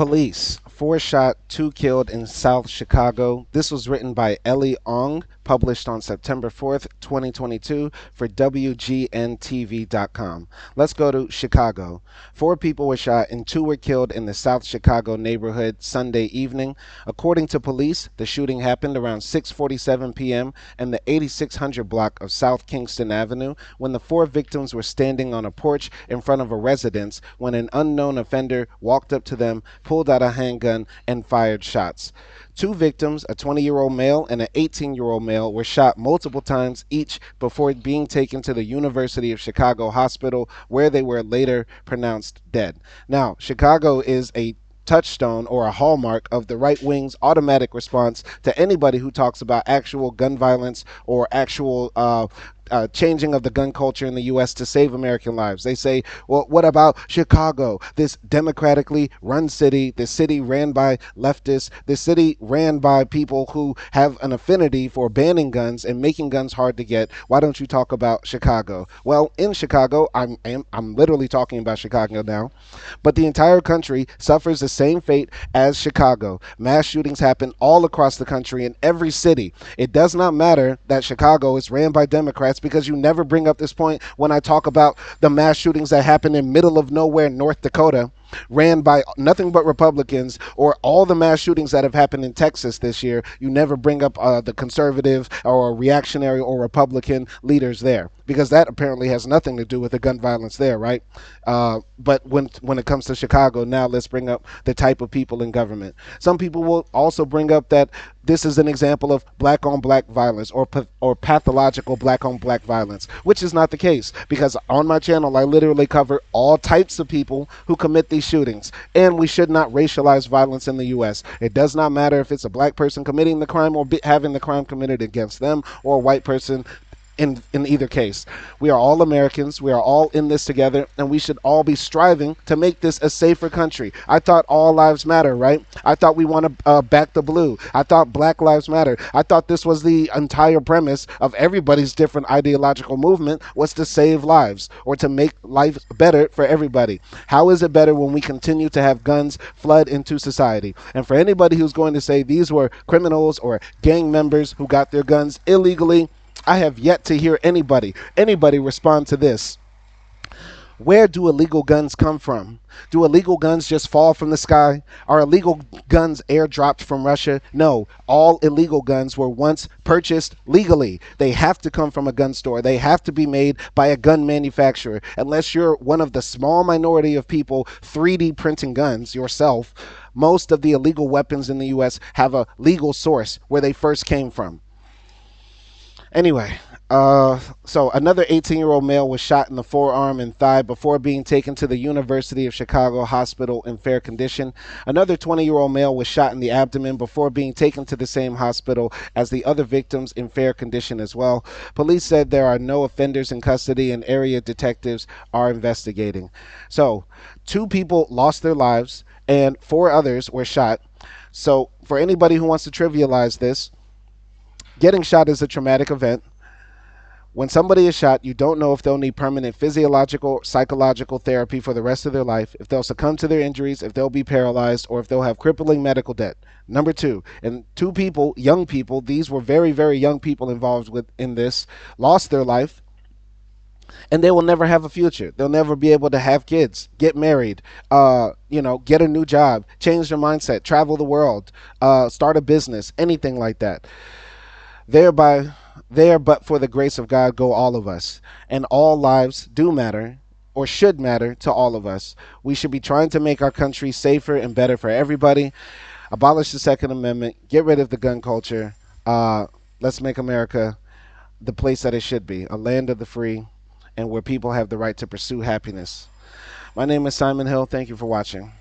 Police, 4 shot, 2 killed in South Chicago. This was written by Eli Ong, published on September 4th, 2022 for WGNTV.com. Let's go to Chicago. 4 people were shot and 2 were killed in the South Chicago neighborhood Sunday evening. According to police, the shooting happened around 6:47 p.m. in the 8600 block of South Kingston Avenue when the 4 victims were standing on a porch in front of a residence when an unknown offender walked up to them, pulled out a handgun, and fired shots. 2 victims, a 20-year-old male and an 18-year-old male, were shot multiple times each before being taken to the University of Chicago hospital, where they were later pronounced dead. Now, Chicago is a touchstone or a hallmark of the right wing's automatic response to anybody who talks about actual gun violence or actual changing of the gun culture in the U.S. to save American lives. They say, well, what about Chicago, this democratically run city, this city ran by leftists, this city ran by people who have an affinity for banning guns and making guns hard to get. Why don't you talk about Chicago? Well, in Chicago, I'm literally talking about Chicago now, but the entire country suffers the same fate as Chicago. Mass shootings happen all across the country in every city. It does not matter that Chicago is ran by Democrats because you never bring up this point when I talk about the mass shootings that happen in middle of nowhere, North Dakota, ran by nothing but Republicans, or all the mass shootings that have happened in Texas this year. You never bring up the conservative or reactionary or Republican leaders there, because that apparently has nothing to do with the gun violence there, right? But when it comes to Chicago, now let's bring up the type of people in government. Some people will also bring up that this is an example of black on black violence or pathological black on black violence, which is not the case, because on my channel I literally cover all types of people who commit these shootings, and we should not racialize violence in the US. It does not matter if it's a black person committing the crime or having the crime committed against them, or a white person. In either case, we are all Americans. We are all in this together, and we should all be striving to make this a safer country. I thought all lives matter, right? I thought we want to back the blue. I thought Black Lives Matter. I thought this was the entire premise of everybody's different ideological movement, was to save lives or to make life better for everybody. How is it better when we continue to have guns flood into society? And for anybody who's going to say these were criminals or gang members who got their guns illegally, I have yet to hear anybody respond to this. Where do illegal guns come from? Do illegal guns just fall from the sky? Are illegal guns airdropped from Russia? No, all illegal guns were once purchased legally. They have to come from a gun store. They have to be made by a gun manufacturer. Unless you're one of the small minority of people 3D printing guns yourself, most of the illegal weapons in the US have a legal source where they first came from. Anyway, so another 18-year-old male was shot in the forearm and thigh before being taken to the University of Chicago hospital in fair condition. Another 20-year-old male was shot in the abdomen before being taken to the same hospital as the other victims in fair condition as well. Police said there are no offenders in custody and area detectives are investigating. So, 2 people lost their lives and 4 others were shot. So, for anybody who wants to trivialize this, getting shot is a traumatic event. When somebody is shot, you don't know if they'll need permanent physiological, psychological therapy for the rest of their life, if they'll succumb to their injuries, if they'll be paralyzed, or if they'll have crippling medical debt. Number 2, and 2 people, young people, these were very, very young people involved in this, lost their life, and they will never have a future. They'll never be able to have kids, get married, get a new job, change their mindset, travel the world, start a business, anything like that. Thereby, there but for the grace of God go all of us, and all lives do matter, or should matter to all of us. We should be trying to make our country safer and better for everybody. Abolish the Second Amendment, get rid of the gun culture. Let's make America the place that it should be, a land of the free, and where people have the right to pursue happiness. My name is Simon Hill. Thank you for watching.